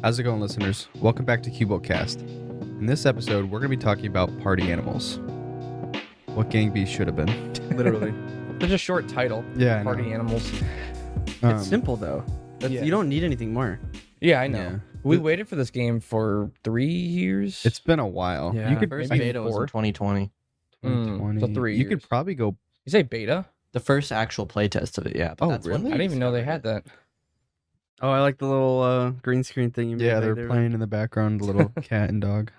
How's it going, listeners? Welcome back to Cubold Cast. In this episode, we're going to be talking about party animals. What Gang Beasts should have been. Literally. Such a short title. Yeah, I Party know. animals. It's simple though. Yeah. You don't need anything more. Yeah, I know. Yeah. We waited for this game for 3 years. It's been a while. Yeah. You could First maybe beta was in 4. 2020. 2020. So 3 You years. could probably go. You say beta? The first actual playtest of it, yeah. But Oh, that's when really? I didn't even know they had that. Oh, I like the little green screen thing you made. Yeah, back they're there playing in the background, a little cat and dog.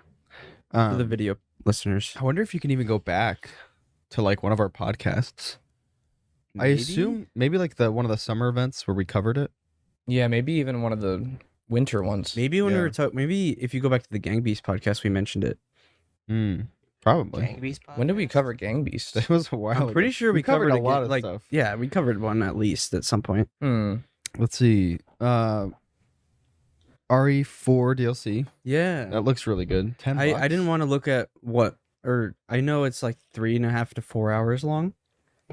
for the video listeners. I wonder if you can even go back to like one of our podcasts. I Maybe? assume maybe like one of the summer events where we covered it. Yeah, maybe even one of the winter ones. Maybe when we Yeah. were talking. Maybe if you go back to the Gang Beast podcast, we mentioned it. Probably. Gang Beast When did we podcast? cover Gang Beast? That was a while I'm pretty ago. sure we covered a it lot again, of like, stuff. Yeah, we covered one at least at some point. Let's see. RE4 DLC. Yeah, That looks really good. $10. I didn't want to look at I know it's like 3.5 to 4 hours long.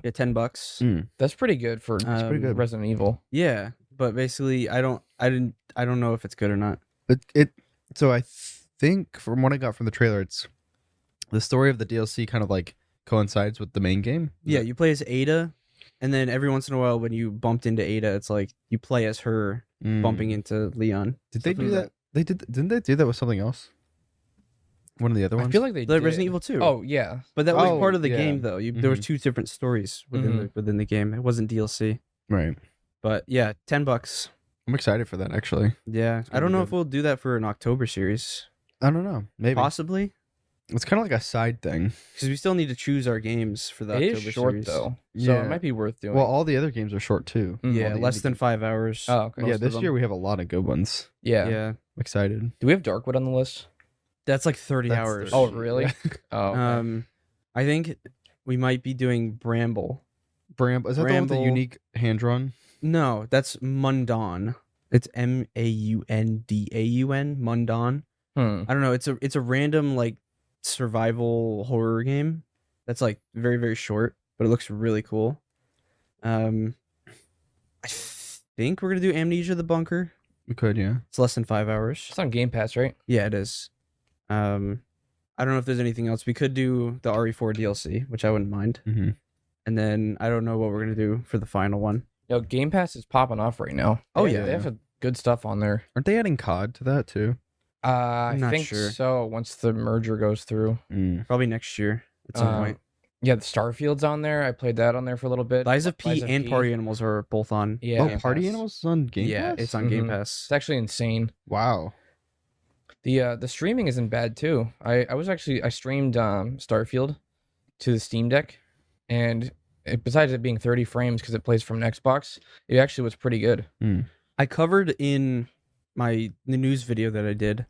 Yeah, $10. That's pretty good for pretty good. Resident Evil. Yeah, but basically, I don't know if it's good or not. So I think from what I got from the trailer, it's the story of the DLC kind of like coincides with the main game. Yeah, you play as Ada, and then every once in a while, when you bumped into Ada, it's like you play as her bumping into Leon. Did they Something do like that? Didn't they do that with something else? One of the other ones. I feel like they The did. Resident Evil 2. Oh, yeah. but that was Oh, part of the yeah. game, though. There was 2 different stories within the game. It wasn't DLC. right. But yeah, $10. I'm excited for that. Actually, Yeah, I gonna don't be know good. if we'll do that for an October series. I don't know. Maybe Possibly, it's kind of like a side thing. because we still need to choose our games for the It October is short, series. though. So Yeah. it might be worth doing. Well, all the other games are short too. Mm. Yeah, All the less indie than games. 5 hours. Oh, okay. Yeah, most of this them. year we have a lot of good ones. Yeah. Yeah, I'm excited. Do we have Darkwood on the list? that's like 30 That's hours. 30. Oh, really? Oh, okay. I think we might be doing Bramble. Bramble is that the one with the Bramble. unique hand drawn? No, that's Mundaun. It's Maundaun. Mundaun. I don't know. It's a random like survival horror game that's like very very short, but it looks really cool. I think we're gonna do Amnesia: The Bunker. We could, yeah. It's less than 5 hours. It's on Game Pass, right? Yeah, it is. I don't know if there's anything else. We could do the RE4 DLC, which I wouldn't mind. Mm-hmm. And then I don't know what we're gonna do for the final one. Yo, Game Pass is popping off right now. Oh, They yeah. have good stuff on there. Aren't they adding COD to that too? I not think sure. so. Once the merger goes through, Probably next year at some point. yeah, the Starfield's on there. I played that on there for a little bit. Lies of P Lies of and P. Party Animals are both on. Yeah, Oh, Game Party Pass. Animals is on Game Yeah, Pass? it's on Game Mhm. Pass. It's actually insane. Wow. The streaming isn't bad too. I streamed Starfield to the Steam Deck, and besides it being 30 frames because it plays from an Xbox, it actually was pretty good. I covered in the news video that I did.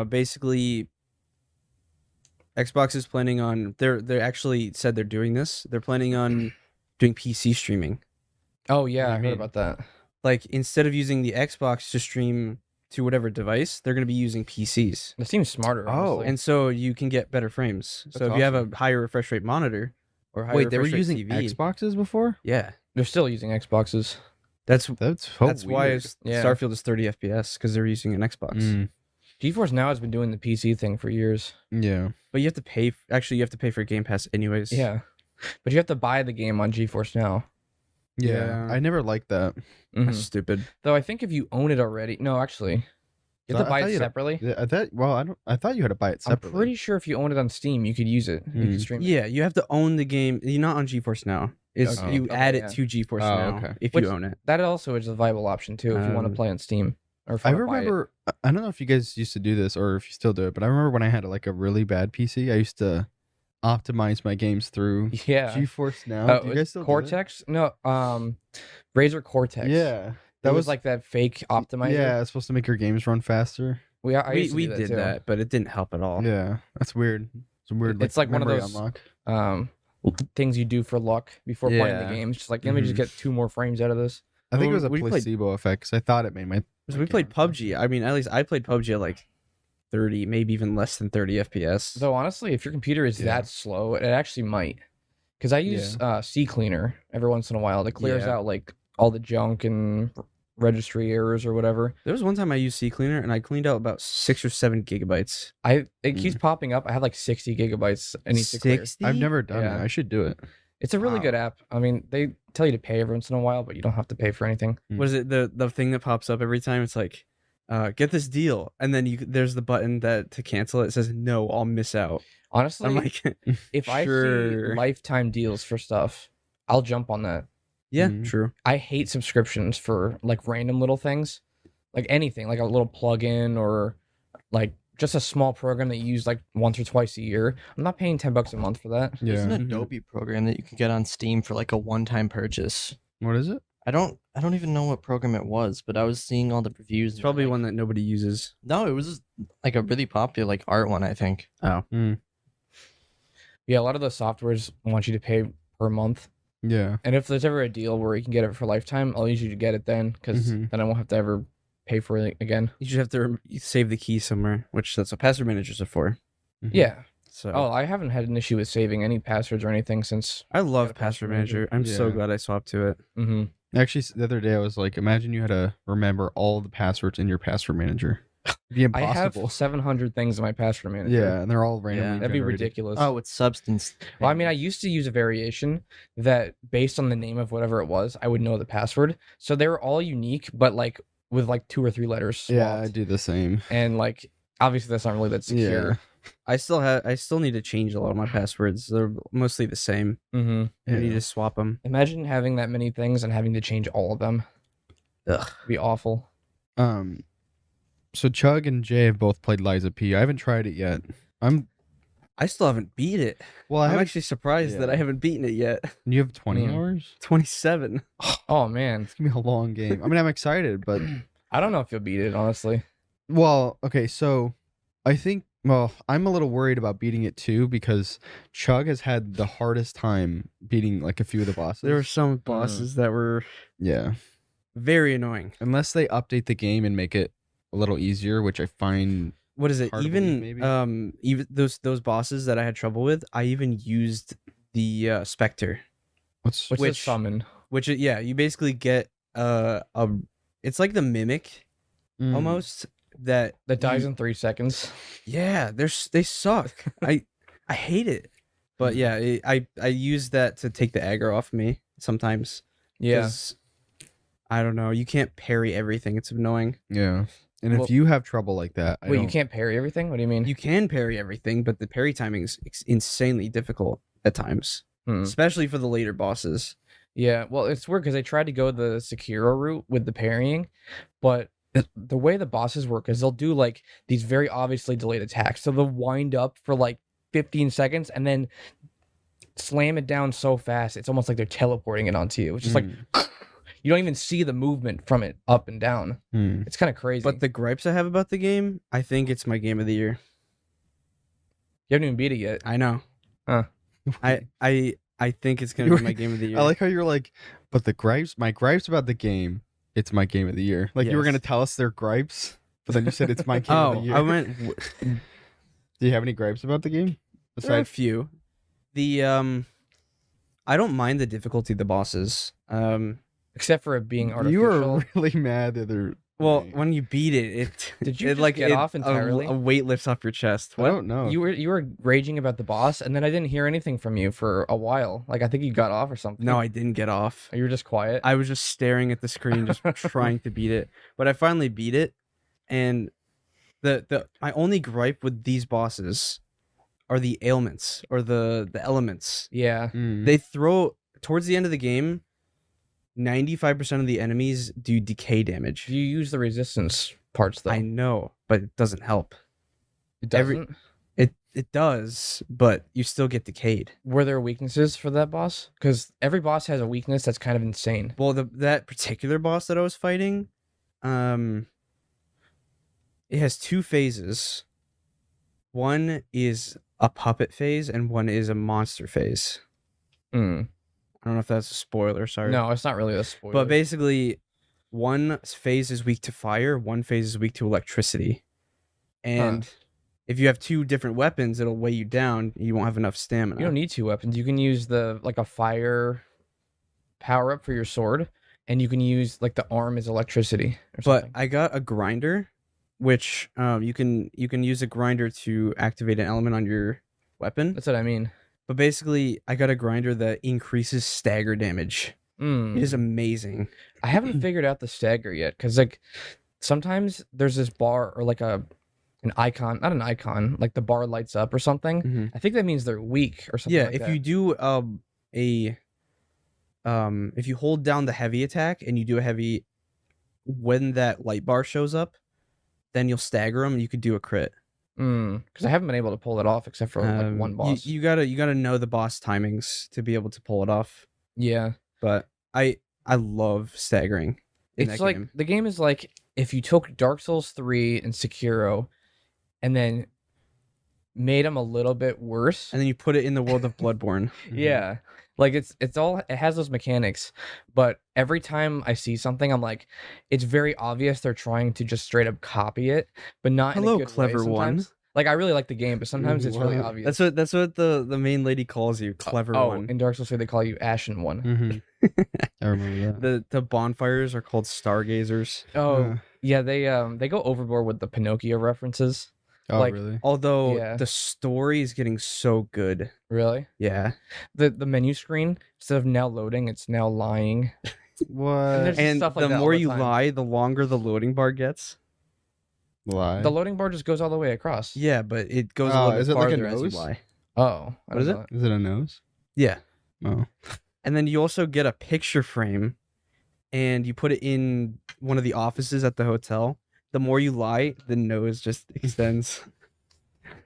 Basically, Xbox is planning on they actually said they're doing this. They're planning on doing PC streaming. Oh yeah, What do I you heard mean? about that. Like instead of using the Xbox to stream to whatever device, they're going to be using PCs. It seems smarter. Oh, honestly. And so you can get better frames. So That's if you have a awesome. higher refresh rate monitor or higher Wait, they were refresh rate using TV, Xboxes before? yeah, they're still using Xboxes. that's That's so that's why weird. Yeah. Starfield is 30 FPS because they're using an Xbox. Mm, GeForce Now has been doing the PC thing for years. yeah. But you have to pay. Actually, you have to pay for Game Pass anyways. Yeah, but you have to buy the game on GeForce Now. Yeah. Yeah. I never liked that. Mhm. That's stupid. Though I think if you own it already, no, actually, you have to I buy thought it you had to- separately. Yeah, I thought you had to buy it I'm separately. pretty sure if you own it on Steam, you could use it. You Hmm. could stream it. Yeah, you have to own the game. You're not on GeForce Now. It's Okay. you Okay, add yeah. it to GeForce Oh, Now okay. if Which- you own it. That also is a viable option too if you want to Um, play on Steam. Or if I you wanna buy it. remember, I don't know if you guys used to do this or if you still do it, but I remember when I had like a really bad PC, I used to optimize my games through Yeah. GeForce Now. Do you it's guys still do that? Cortex? No, Razer Cortex. Yeah. That was like that fake optimizer. Yeah, it's supposed to make your games run faster. I We used to do did too. that, but it didn't help at all. Yeah, that's weird. It's a weird. It's like one of memory those- unlock. Things you do for luck before playing the Yeah. game. It's just like let me just Mhm. get 2 more frames out of this. I think it Well, was a we played- placebo effect because I thought it made my. So we played PUBG. I mean, at least I played PUBG at like 30, maybe even less than 30 FPS. Though honestly, if your computer is Yeah. that slow, it actually might. Because I use C Cleaner every once in a while. That clears Yeah. out like all the junk and registry errors or whatever. There was one time I used CCleaner and I cleaned out about 6 or 7 gigabytes. It keeps popping up. I have like 60 gigabytes. It needs to clear. 60? I've never done Yeah. it. I should do it. It's a really Wow. good app. I mean, they tell you to pay every once in a while, but you don't have to pay for anything. What is it? The thing that pops up every time? It's like, get this deal, and then there's the button that to cancel it. It says no, I'll miss out. Honestly, I'm like, if I sure. see lifetime deals for stuff, I'll jump on that. yeah, Mhm. true. I hate subscriptions for like random little things, like anything, like a little plugin or like just a small program that you use like once or twice a year. I'm not paying $10 a month for that. There's an Yeah. Adobe program that you can get on Steam for like a one-time purchase. What is it? I don't even know what program it was, but I was seeing all the reviews. It's and they're probably like, one that nobody uses. No, it was just like a really popular like art one, I think. Oh, Yeah, a lot of the softwares want you to pay per month. Yeah. And if there's ever a deal where you can get it for lifetime, I'll usually get it then because Mhm. then I won't have to ever pay for it again. you should have to save the key somewhere, which that's what password managers are for. Mhm. Yeah. So Oh, I haven't had an issue with saving any passwords or anything since. I love Got a password password manager. manager. I'm so Yeah. glad I swapped to it. Mm-hmm. Actually, the other day I was like, imagine you had to remember all the passwords in your password manager. It'd be I have impossible. 700 things in my password manager. Yeah, and they're all randomly Yeah. That'd be generated. ridiculous. Oh, it's Substance. Well, I mean, I used to use a variation that based on the name of whatever it was, I would know the password. So they were all unique, but like with like 2 or 3 letters swapped. Yeah, I do the same. And like, obviously that's not really that secure. I still need to change a lot of my passwords. They're mostly the same. Mm-hmm. I need Yeah. to swap them. Imagine having that many things and having to change all of them. Ugh. It'd be awful. So Chug and Jay have both played Liza P. I haven't tried it yet. I still haven't beat it. Well, I I'm haven't. actually surprised that yeah. I haven't beaten it yet. You have 20 Mm. hours. 27. Oh man, It's gonna be a long game. I mean, I'm excited, but I don't know if you'll beat it honestly. well, okay. So I think. Well, I'm a little worried about beating it too because Chug has had the hardest time beating like a few of the bosses. There were some bosses that were Yeah. very annoying. Unless they update the game and make it a little easier, which I find. What is it? Hard to believe, Even maybe? even those bosses that I had trouble with, I even used the Spectre, What's Which is Which- summon. which yeah, you basically get it's like the mimic Mm. almost that That dies you- in 3 seconds. Yeah, they suck. I hate it. But yeah, I use that to take the aggro off me sometimes. Yeah. 'Cause, I don't know. You can't parry everything. It's annoying. Yeah. And Well- if you have trouble like that, I Wait, you don't- can't parry everything? What do you mean? You can parry everything, but the parry timing is insanely difficult at times, Hmm. especially for the later bosses. Yeah, well, it's weird because I tried to go the Sekiro route with the parrying, but the way the bosses work is they'll do like these very obviously delayed attacks. So they'll wind up for like 15 seconds and then slam it down so fast, it's almost like they're teleporting it onto you. It's just like you don't even see the movement from it up and down. Hmm. It's kind of crazy. But the gripes I have about the game, I think it's my game of the year. You haven't even beat it yet. I know. Huh. I think it's gonna be my game of the year. I like how you're like, but my gripes about the game, it's my game of the year. Like you were Yes. gonna tell us their gripes, but then you said it's my game of the Oh, year. I went. Do you have any gripes about the game? There are a Besides, few. The I don't mind the difficulty of the bosses. Except for it being artificial. you were really mad the other. Well, day. when you beat it, Did you it, just like get off a- entirely? A weight lifts off your chest. I What? don't know. You were raging about the boss, and then I didn't hear anything from you for a while. Like I think you got off or something. No, I didn't get off. Or you were just quiet. I was just staring at the screen, just trying to beat it. But I finally beat it, and the my only gripe with these bosses are the ailments or the elements. Yeah. Mm. They throw towards the end of the game. 95% of the enemies do decay damage. You use the resistance parts though. I know, but it doesn't help. It every- doesn't. It does, but you still get decayed. Were there weaknesses for that boss? Because every boss has a weakness that's kind of insane. Well, that particular boss that I was fighting, it has 2 phases. One is a puppet phase, and one is a monster phase. Hmm. I don't know if that's a spoiler. Sorry. No, it's not really a spoiler. But basically, one phase is weak to fire, one phase is weak to electricity. And if you have 2 different weapons, it'll weigh you down. You won't have enough stamina. you don't need 2 weapons. You can use the like a fire power up for your sword, and you can use like the arm as electricity or But something. I got a grinder, which you can use a grinder to activate an element on your weapon. That's what I mean. But basically, I got a grinder that increases stagger damage. It is amazing. I haven't figured out the stagger yet because like sometimes there's this bar or like an icon, not an icon, like the bar lights up or something. Mhm. I think that means they're weak or something. Yeah, like if that. you do if you hold down the heavy attack and you do a heavy, when that light bar shows up, then you'll stagger them and you could do a crit. Because I haven't been able to pull it off except for like one boss. You gotta know the boss timings to be able to pull it off. Yeah, But I love staggering. In it's that like game. the game is like if you took Dark Souls 3 and Sekiro, and then made them a little bit worse. And then you put it in the world of Bloodborne. Yeah. Like it has those mechanics, but every time I see something, I'm like, it's very obvious they're trying to just straight up copy it, but not in Hello, a good clever way one. sometimes. Like I really like the game, but sometimes it's really What? obvious. That's what the main lady calls you, clever one. In Dark Souls 3 they call you Ashen One. Mm-hmm. I remember that. The bonfires are called stargazers. Oh yeah, they go overboard with the Pinocchio references. Oh, like- really? Although Yeah. the story is getting so good. Really? Yeah. The menu screen, instead of now loading, it's now lying. What? there's- And stuff like the that all more the you time. lie, the longer the loading bar gets. Lie? The loading bar just goes all the way across. Yeah, but it goes a Oh, little is bit it like a farther as you nose? lie. Oh. I What is don't it? know Is it a nose? Yeah. Oh. And then you also get a picture frame and you put it in one of the offices at the hotel. The more you lie, the nose just extends.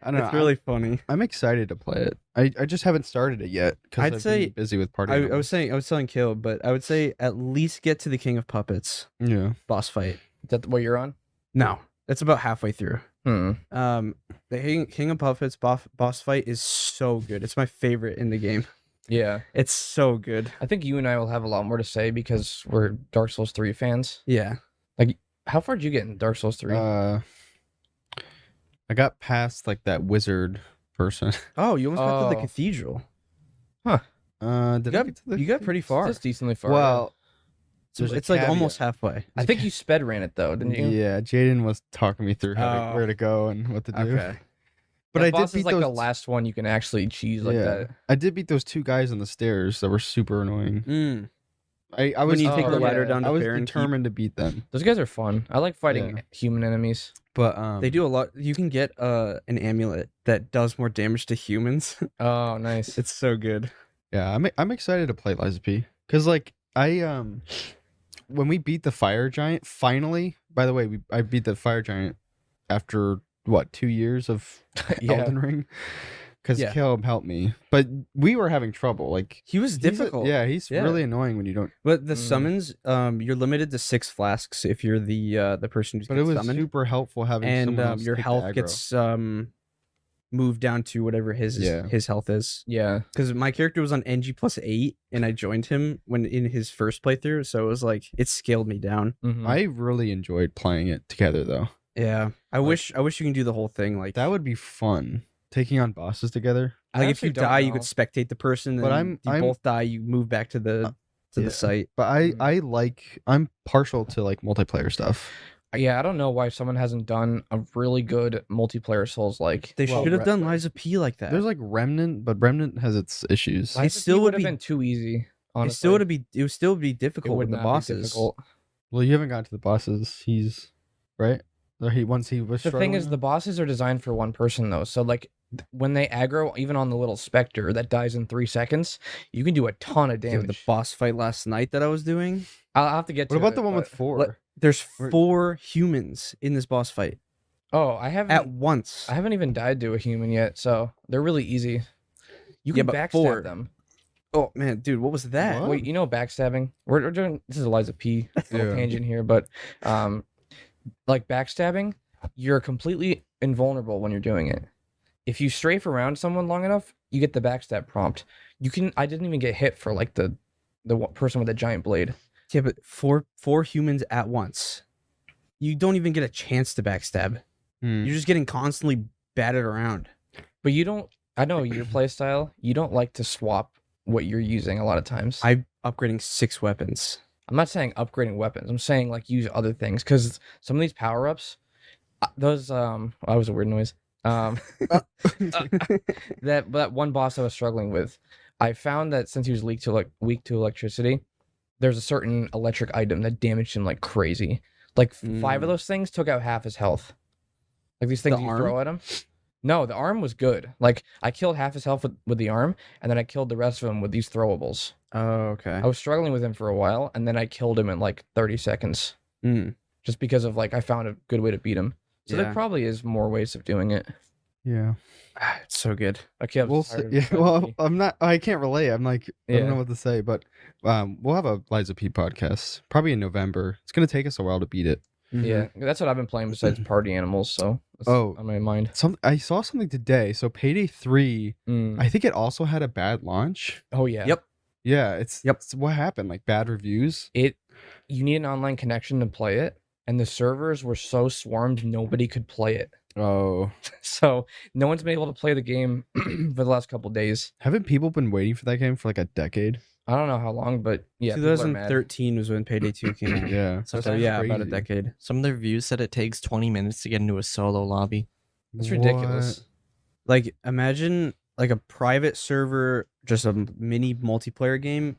I don't know. It's really funny. I'm excited to play it. I just haven't started it yet because I'd I've say- been busy with party. I animals. was telling Caleb, but I would say at least get to the King of Puppets Yeah. boss fight. Is that what you're on? No, that's about halfway through. Hmm. The King of Puppets boss fight is so good. It's my favorite in the game. Yeah. It's so good. I think you and I will have a lot more to say because we're Dark Souls 3 fans. Yeah. How far did you get in Dark Souls 3? I got past like that wizard person. Oh, you almost got to the Oh. cathedral. Did You I got, get to the? you got pretty far. That's decently far. Well, It's, there's a it's like caveat. almost halfway. I think you sped ran it though, didn't you? Yeah, Jaden was talking me through Oh. where to go and what to do. Okay. But That I did boss beat is like those. the last one you can actually cheese like Yeah. that. I did beat those two guys on the stairs that were super annoying. Mm. I was When you take the Oh, ladder yeah. down to I was Fair and Keep. determined to beat them, Those guys are fun. I like fighting Yeah. human enemies. but They do a lot. You can get an amulet that does more damage to humans. Oh, nice. It's so good. Yeah, I'm excited to play Liza P. Because like when we beat the fire giant, finally. By the way, I beat the fire giant after what 2 years of Yeah. Elden Ring. Because Yeah. Caleb helped me, but we were having trouble. Like He was he's difficult. he's Yeah. really annoying when you don't. But the Mm. summons, you're limited to 6 flasks if you're the person who's But it was summoned, super helpful having and someone else your take the health aggro. gets moved down to whatever his Yeah. his health is. Yeah. Because my character was on NG plus 8, and I joined him when in his first playthrough, so it was like it scaled me down. Mhm. I really enjoyed playing it together though. Yeah, I wish you can do the whole thing like That would be fun. Taking on bosses together. I Like if actually you don't die, you know. could spectate the person. But and I'm- you both die, you move back to the yeah. site. But Mm. I'm partial to like multiplayer stuff. Yeah, I don't know why someone hasn't done a really good multiplayer Souls like. They Well, should have Re- done Liza P like that. There's like Remnant, but Remnant has its issues. It still would have be- been too easy. Honestly, it still would be It difficult would with the not be bosses. difficult. Well, you haven't gotten to the bosses. He's right. Or once he was. The thing is, struggling? the bosses are designed for one person though. So like when they aggro, even on the little specter that dies in 3 seconds, you can do a ton of Dude, damage. the boss fight last night that I was doing. I'll have to get to What about it, the one with but- 4? Let- There's Where- 4 humans in this boss fight Oh, I haven't. at once. I haven't even died to a human yet, so they're really easy. You Yeah, can but backstab 4. them. Oh man, dude, what was that? What? Wait, you know backstabbing? We're doing this is Eliza P. Little Yeah. tangent here, but like backstabbing, you're completely invulnerable when you're doing it. If you strafe around someone long enough, you get the backstab prompt. You can. I didn't even get hit for like the person with the giant blade. Yeah, but 4 humans at once. You don't even get a chance to backstab. Hmm. You're just getting constantly batted around. But you don't. I know your playstyle. You don't like to swap what you're using a lot of times. I'm upgrading 6 weapons. I'm not saying upgrading weapons. I'm saying like use other things because some of these power ups, those that was a weird noise. That one boss I was struggling with, I found that since he was weak to electricity, there's a certain electric item that damaged him like crazy. Like 5 of those things took out half his health. Like these things The you arm? throw at him. No, the arm was good. Like I killed half his health with the arm, and then I killed the rest of him with these throwables. Oh, okay. I was struggling with him for a while, and then I killed him in like 30 seconds. Mm. Just because of like I found a good way to beat him. So there Yeah. probably is more ways of doing it. Yeah. It's so good. Okay, I'm We'll tired see. of Yeah. Well, Liza P. I'm not. I can't relate. I'm like, I don't Yeah. know what to say. But we'll have a Liza P podcast probably in November. It's gonna take us a while to beat it. Mhm. Yeah, that's what I've been playing besides Party Animals. So that's Oh. on my mind. I saw something today. So Payday 3, Mm. I think it also had a bad launch. Oh yeah. Yep. Yeah. Yep. It's what happened? Like bad reviews. You need an online connection to play it, and the servers were so swarmed nobody could play it. Oh. So no one's been able to play the game for the last couple days. Haven't people been waiting for that game for like a decade? I don't know how long, but yeah, people are mad. 2013 was when Payday 2 came out. Yeah. So So that's yeah, about a crazy. decade. Some of the reviews said it takes 20 minutes to get into a solo lobby. That's ridiculous. Like imagine like a private server, just a mini multiplayer game,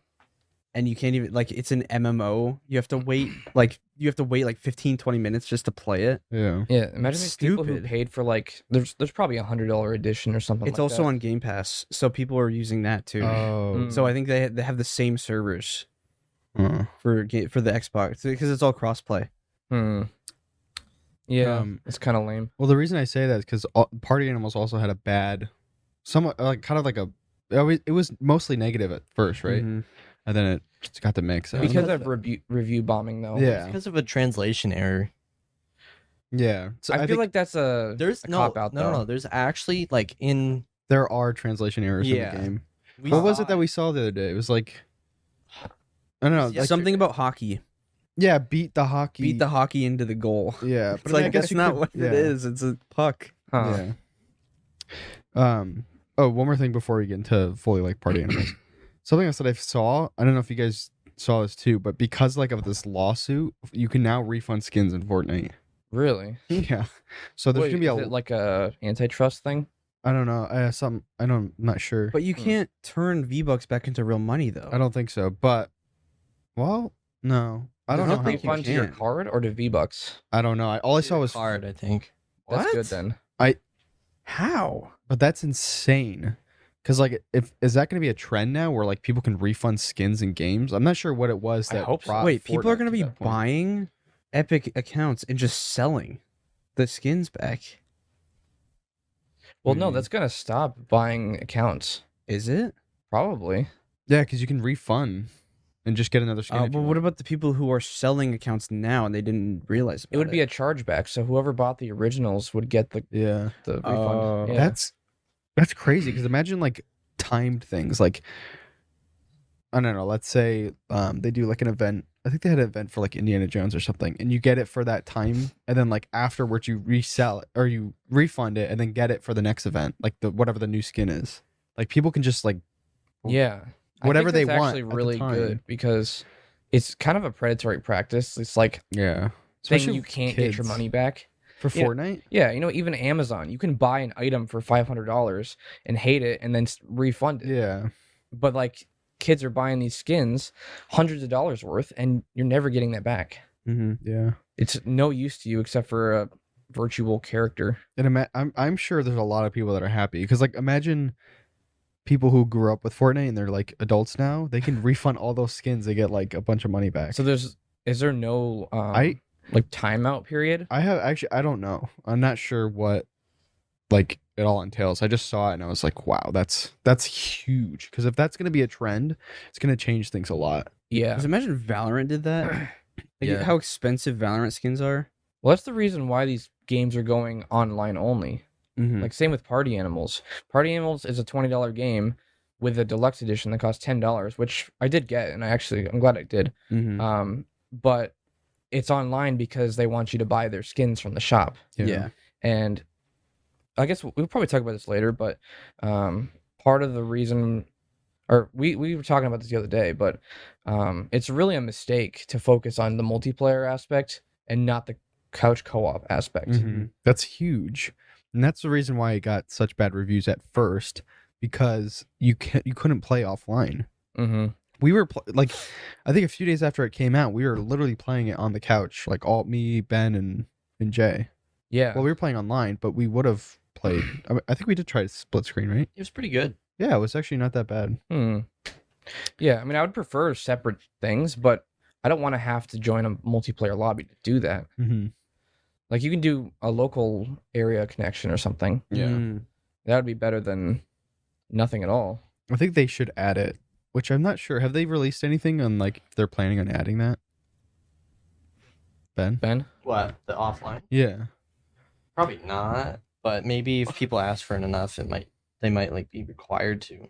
and you can't even like it's an MMO. You have to wait like 15, 20 minutes just to play it. Yeah. Yeah, imagine these people who Stupid. paid for like there's probably $100 edition or something. It's like also that. on Game Pass, so people are using that too. Oh. Mm. So I think they have the same servers Uh. for the Xbox because it's all crossplay. Yeah, it's kind of lame. Well, the reason I say that is because Party Animals also had a bad, somewhat like kind of like a. It was mostly negative at first, right? Mhm. And then it just got the mix. Because of review bombing, though. Yeah. It's because of a translation error. Yeah. So I feel think like that's a There's no, cop out. no, though. no. There's actually like in there are translation errors in Yeah. the game. we What was saw it that we saw the other day? It was like, I don't know. Yeah, Like, Something about hockey. yeah, beat the hockey. Beat the hockey into the goal. Yeah, It's but I mean, I like guess that's you not could- what yeah. it is. It's a puck. Huh. Yeah. Oh, one more thing before we get into fully like Party Animals. Something else that I saw. I don't know if you guys saw this too, but because like of this lawsuit, you can now refund skins in Fortnite. Really? Yeah. So there's Wait, gonna be is it like a antitrust thing? I don't know. I'm not sure. But you can't turn V-Bucks back into real money though. I don't think so. But well, no. I don't know. think you refund to your can. card or to V-Bucks? I don't know. All I saw was card, I think. That's What? good then. How? but that's insane. Cause like, is that going to be a trend now where like people can refund skins in games? I'm not sure what it was I that. hope so. brought Wait, people are Fortnite going to be that point. buying Epic accounts and just selling the skins back. Well, do no, you mean? that's gonna stop buying accounts. Is it? Probably. Yeah, because you can refund and just get another skin. But what about the people who are selling accounts now and they didn't realize It would be a chargeback, so whoever bought the originals would get the Yeah, refund. Oh. Yeah. that's crazy. Because imagine like timed things. Like I don't know. Let's say they do like an event. I think they had an event for like Indiana Jones or something, and you get it for that time, and then like afterwards you resell it or you refund it, and then get it for the next event, like whatever the new skin is. Like people can just like Yeah. Whatever I think they that's want actually at the really time. good because it's kind of a predatory practice. It's like yeah, saying Especially you with can't get your kids. money back. for Yeah. Fortnite. Yeah, even Amazon, you can buy an item for $500 and hate it and then refund it. Yeah, But like kids are buying these skins hundreds of dollars worth and you're never getting that back. Mm-hmm. yeah. It's no use to you except for a virtual character. And I'm sure there's a lot of people that are happy because like imagine people who grew up with Fortnite and they're like adults now. They can refund all those skins. They get like a bunch of money back. So is there no I like timeout period? I don't know. I'm not sure what like it all entails. I just saw it and I was like, wow, that's huge. Because if that's gonna be a trend, it's gonna change things a lot. Yeah. Because imagine Valorant did that. Like Yeah. how expensive Valorant skins are. Well, that's the reason why these games are going online only. Mm-hmm. Like same with Party Animals. Party Animals is a $20 game with a deluxe edition that costs $10, which I did get, and I'm glad I did. Mm-hmm. But it's online because they want you to buy their skins from the shop. Yeah. And I guess we'll probably talk about this later, but part of the reason or we were talking about this the other day, but it's really a mistake to focus on the multiplayer aspect and not the couch co-op aspect. That's huge, and that's the reason why it got such bad reviews at first, because you couldn't play offline. We were like, I think a few days after it came out, we were literally playing it on the couch, like all me, Ben, and Jay. Yeah. Well, we were playing online, but we would have played. I think we did try split screen, right? It was pretty good. Yeah, it was actually not that bad. Yeah, I mean, I would prefer separate things, but I don't want to have to join a multiplayer lobby to do that. Like, you can do a local area connection or something. Yeah. That would be better than nothing at all. I think they should add it, which I'm not sure. Have they released anything on, like, if they're planning on adding that? Ben? What? The offline? Yeah. Probably not. But maybe if people ask for it enough, they might like be required to.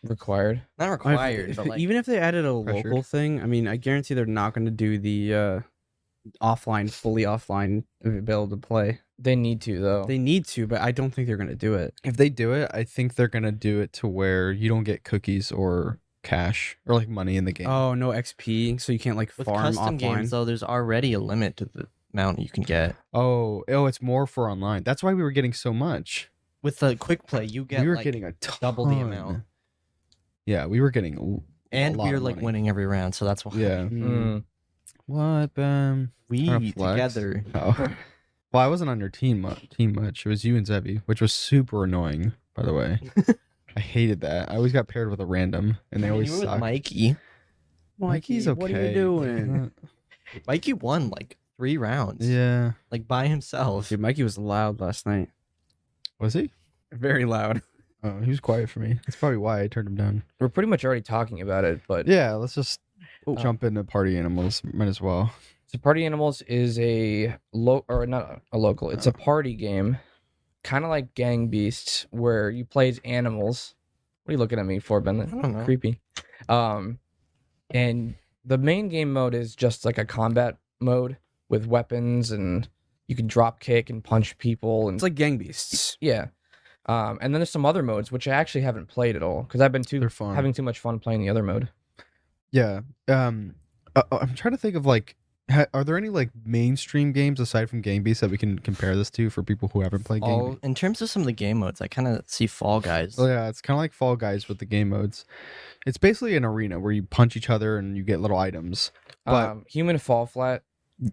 Required? Not required, but like Even if they added a pressured. local thing, I mean, I guarantee they're not going to do the fully offline available to play. They need to, though. They need to, but I don't think they're going to do it. If they do it, I think they're going to do it to where you don't get cookies or cash or, like, money in the game. Oh, no XP, so you can't like with farm custom offline. games though, there's already a limit to the amount you can get. Oh, it's more for online. That's why we were getting so much. With the quick play, you get We were like getting a ton. double the amount. Yeah, we were getting and a lot we were of like money. winning every round, so that's why. Yeah. What, Ben? We Our flex? together. Oh. Well, I wasn't on your team much. It was you and Zevi, which was super annoying, by the way. I hated that. I always got paired with a random, and they always you were with sucked. Mikey. Mikey's okay. What are you doing? Mikey won like 3 rounds. Yeah. Like by himself. Dude, Mikey was loud last night. Was he? Very loud. Oh, he was quiet for me. That's probably why I turned him down. We're pretty much already talking about it, but Yeah, let's just jump into Party Animals. Might as well. so Party Animals is not a local. It's a party game, kind of like Gang Beasts, where you play as animals. What are you looking at me for, Ben? I don't know. Creepy. And the main game mode is just like a combat mode with weapons, and you can drop kick and punch people, and It's like Gang Beasts. yeah. And then there's some other modes which I actually haven't played at all because I've been They're fun. having too much fun playing the other mode. Yeah. I'm trying to think of, like, are there any, like, mainstream games aside from Game Beasts that we can compare this to for people who haven't played Game Beasts? In terms of some of the game modes, I kind of see Fall Guys. Oh, yeah, it's kind of like Fall Guys with the game modes. It's basically an arena where you punch each other and you get little items. But Human Fall Flat,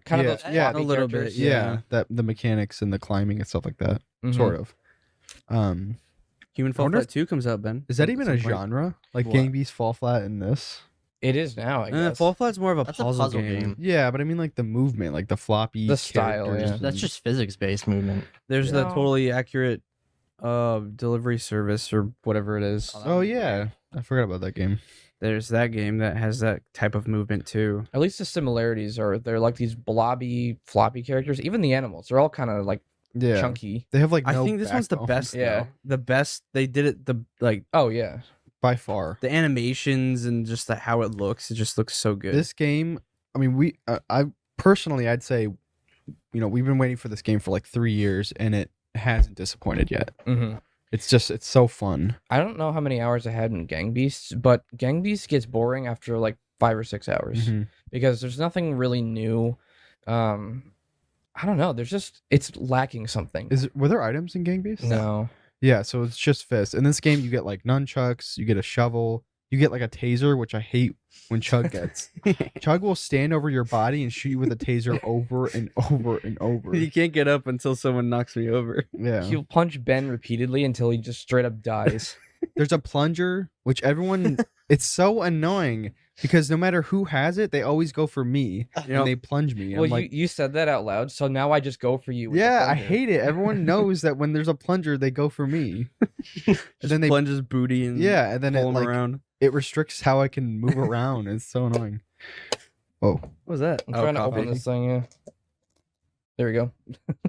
kind yeah, of those yeah, floppy a little bit, characters. yeah, that the mechanics and the climbing and stuff like that, Mhm. sort of. Human Fall wonder Flat 2 comes out, Ben. Is that At even some a point. genre? Like What? Game Beasts, Fall Flat, and this? It is now, I guess. Fall Flat's more of a That's a puzzle, puzzle game. game. Yeah, but I mean, like, the movement, like the floppy The style, characters yeah. and- That's just physics-based movement. There's the Yeah. totally accurate delivery service or whatever it is. Oh yeah, I forgot about that game. There's that game that has that type of movement too. At least the similarities are they're like these blobby, floppy characters. Even the animals, they're all kind of like Yeah, chunky. they have like I no think this one's the backbone, best. Yeah. though. The best. They did it. The like Oh yeah, by far. the animations and just how it looks. It just looks so good. This game, I mean, I personally, I'd say, we've been waiting for this game for like 3 years, and it hasn't disappointed yet. hmm It's so fun. I don't know how many hours I had in Gang Beasts, but Gang Beasts gets boring after like 5 or 6 hours Mhm. because there's nothing really new. I don't know. It's lacking something. Were there items in Gang Beasts? No. Yeah, so it's just fists. In this game, you get like nunchucks, you get a shovel, you get like a taser, which I hate when Chug gets. Chug will stand over your body and shoot you with a taser over and over and over. You can't get up until someone knocks me over. Yeah. He'll punch Ben repeatedly until he just straight up dies. There's a plunger, which everyone, it's so annoying because no matter who has it, they always go for me You know, and they plunge me. Well, I'm like, you said that out loud, so now I just go for you. With the yeah, I plunger. hate it. Everyone knows that when there's a plunger, they go for me. And then they, plunges booty and yeah, and then it pull him like around. it restricts how I can move around. It's so annoying. Whoa. What was that? I'm trying to open coffee. this thing. Yeah. There we go.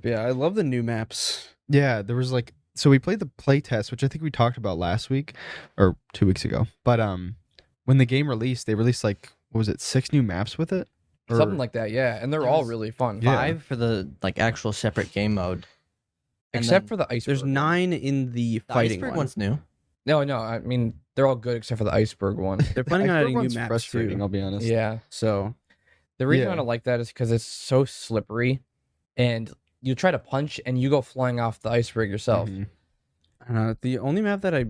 Yeah, I love the new maps. Yeah, there was like, so we played the playtest, which I think we talked about last week or 2 weeks ago. But when the game released, they released like, what was it, 6 new maps with it? Or- Something like that, yeah. And they're There all was really fun. Yeah. 5 for the like actual seperate game mode. And Except then for the iceberg. There's 9 in the the fighting iceberg one. one's new. No, I mean they're all good except for the iceberg one. They're planning on Iceberg adding new one's maps frustrating, too. I'll be honest. Yeah. So The reason I Yeah. don't like that is because it's so slippery, and you try to punch and you go flying off the iceberg yourself. Mhm. I don't know. The only map that I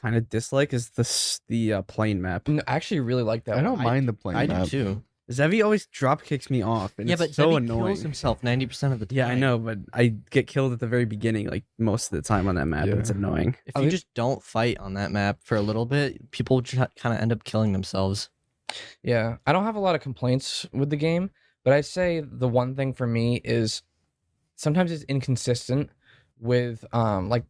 kind of dislike is the plane map. I actually really like that I don't one. mind the plane I map. do too. Zevi always drop kicks me off, and Yeah, it's but so Zevi annoying. kills himself 90% of the time. Yeah, I know, but I get killed at the very beginning, like most of the time on that map, and it's Yeah. annoying. If you just don't fight on that map for a little bit, people just kind of end up killing themselves. Yeah, I don't have a lot of complaints with the game, but I'd say the one thing for me is sometimes it's inconsistent with like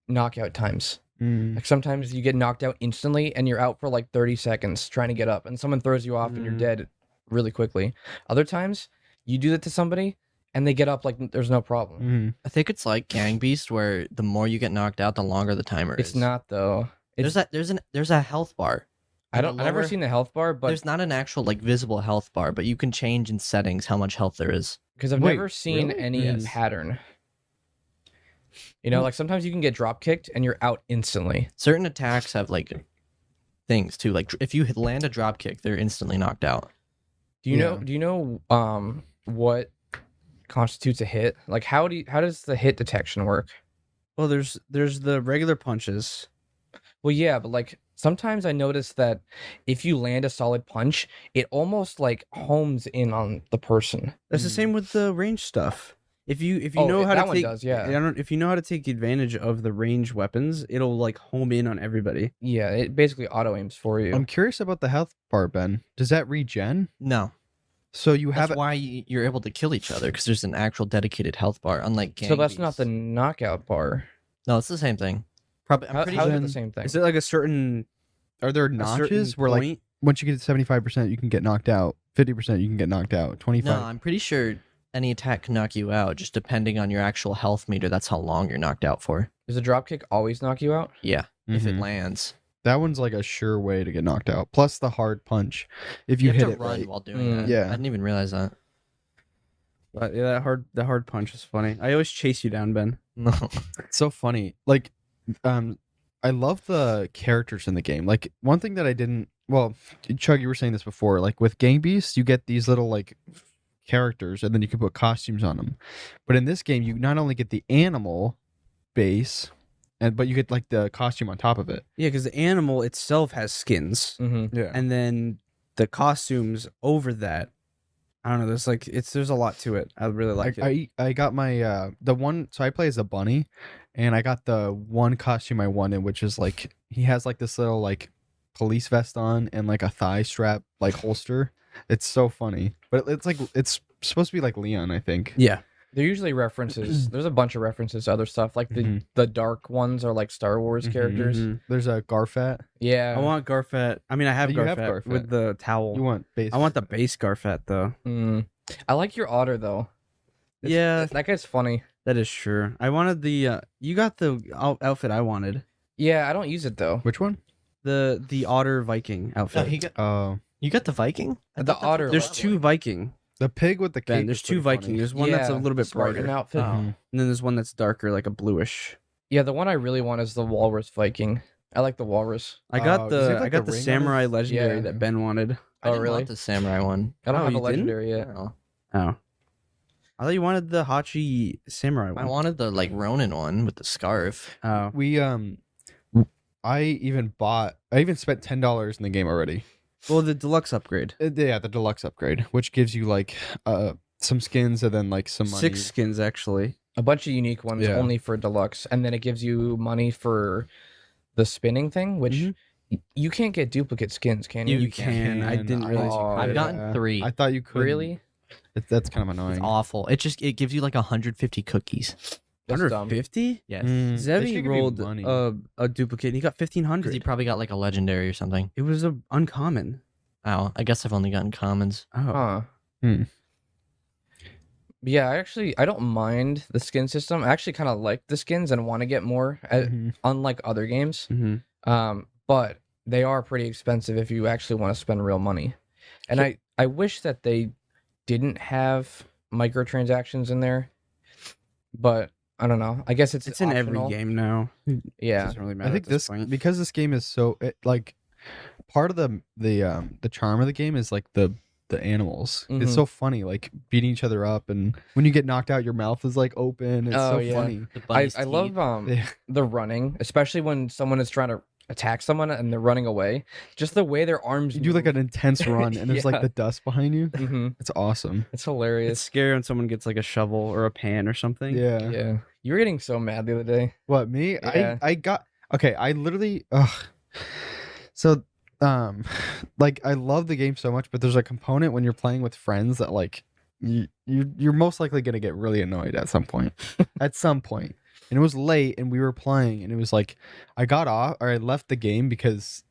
knockout times. Mm. Like sometimes you get knocked out instantly and you're out for like 30 seconds trying to get up, and someone throws you off and you're Mm. dead really quickly. Other times you do that to somebody and they get up like there's no problem. Mhm. I think it's like Gang Beast, where the more you get knocked out, the longer the timer It's is. not though. It's, There's a health bar. I've the never lower- seen the health bar, but There's not an actual like visible health bar, but you can change in settings how much health there is. because I've Wait, never seen really? any Yes. pattern. You know, like sometimes you can get drop kicked and you're out instantly. Certain attacks have like things too. Like if you land a drop kick, they're instantly knocked out. Do you know? Yeah. Do you know what constitutes a hit? Like how does the hit detection work? Well, there's the regular punches. Well, yeah, but like sometimes I notice that if you land a solid punch, it almost like homes in on the person. That's the same with the range stuff. If you Oh, know how that to one take, does, yeah. if you know how to take advantage of the range weapons, it'll like home in on everybody. Yeah, it basically auto aims for you. I'm curious about the health bar, Ben. Does that regen? No, So you that's have it. why you're able to kill each other because there's an actual dedicated health bar. Unlike Gang So that's not the Beasts. knockout bar. No, it's the same thing. Probably. I'm How, pretty how sure. is it then- the same thing? Is it like a certain Are there certain notches where like point? once you get to 75%, you can get knocked out. 50%, you can get knocked out. 25. No, I'm pretty sure any attack can knock you out, just depending on your actual health meter. That's how long you're knocked out for. Does a drop kick always knock you out? Yeah, if it Mhm. lands. That one's like a sure way to get knocked out. Plus the hard punch, if you, have hit to it run right. while doing that. Yeah. I didn't even realize that. But yeah, that hard punch is funny. I always chase you down, Ben. No. It's so funny. Like, I love the characters in the game. Like one thing that I didn't. Well, Chug, you were saying this before. Like with Gang Beasts, you get these little like characters, and then you can put costumes on them. But in this game, you not only get the animal base, but you get like the costume on top of it. Yeah, because the animal itself has skins, Mm-hmm. Yeah. and then the costumes over that. I don't know. There's a lot to it. I really like it. I got my the one. So I play as a bunny, and I got the one costume I wanted, which is like he has like this little like police vest on and like a thigh strap like holster. It's so funny, but it's like it's supposed to be like Leon, I think. Yeah, They're usually references. There's a bunch of references to other stuff. Like Mhm. the dark ones are like Star Wars Mhm. characters. Mhm. There's a Garfat. Yeah. I want Garfat. I mean, I have You have Garfat Garfat. with the towel. You want base? I want the base Garfat though. I like your otter though. Yeah, That guy's funny. that is true. I wanted the. You got the outfit I wanted. Yeah, I don't use it though. Which one? The otter Viking No, outfit. you got the Viking? I The thought that's what otter. the There's other two one- Viking. The pig with the cape. Ben, there's is two pretty Viking. funny. There's one that's a Yeah, little bit Spartan brighter, outfit. Oh. Mhm. and then there's one that's darker, like a bluish. Yeah, the one I really want is the walrus Viking. I like the walrus. I got Oh, does he the have, I like, got the the ring on samurai his- legendary Yeah. that Ben wanted. I Oh, didn't really? want the samurai one. I don't Oh, have a you didn't? legendary I yet. don't know. Oh, I thought you wanted the Hachi samurai I one. wanted the like Ronin one with the scarf. Oh, We I even spent $10 in the game already. well, the deluxe upgrade. Yeah, the deluxe upgrade, which gives you like some skins and then like some money. 6 skins actually. A bunch of unique ones Yeah. only for deluxe, and then it gives you money for the spinning thing, which Mhm. you can't get duplicate skins, can you? You can. I didn't realize you Oh, could. I've yeah. gotten 3. I thought you could. Really? That's kind of It's annoying. awful. It gives you like 150 cookies. That's dumb. 150. Yes. Mm, they should Zevi give you rolled money. a duplicate. And he got Because 1500. he probably got like a legendary or something. It was a uncommon. Oh, I guess I've only gotten commons. Oh, Huh. Hmm. But yeah, I don't mind the skin system. I actually kind of like the skins and want to get more, Mhm. unlike other games. hmm But they are pretty expensive if you actually want to spend real money. And I wish that they didn't have microtransactions in there. But I don't know. I guess it's in every optional. game now. It Yeah. doesn't really matter I think at this point. because this game is so like part of the charm of the game is like the animals. It's Mhm. so funny, like beating each other up, and when you get knocked out, your mouth is like open. It's Oh, so yeah. funny. The I bunny's love teeth. Yeah. the running, especially when someone is trying to attack someone and they're running away. Just the way their arms You do like move. an intense run, and there's Yeah. like the dust behind you. hmm It's awesome. It's It's hilarious. scary when someone gets like a shovel or a pan or something. Yeah. Yeah. You were getting so mad the other day. What, me? Yeah. I got okay. I literally So like I love the game so much, but there's a component when you're playing with friends that like you're most likely gonna get really annoyed at some point. At some point. And it was late and we were playing and it was like I got off or I left the game because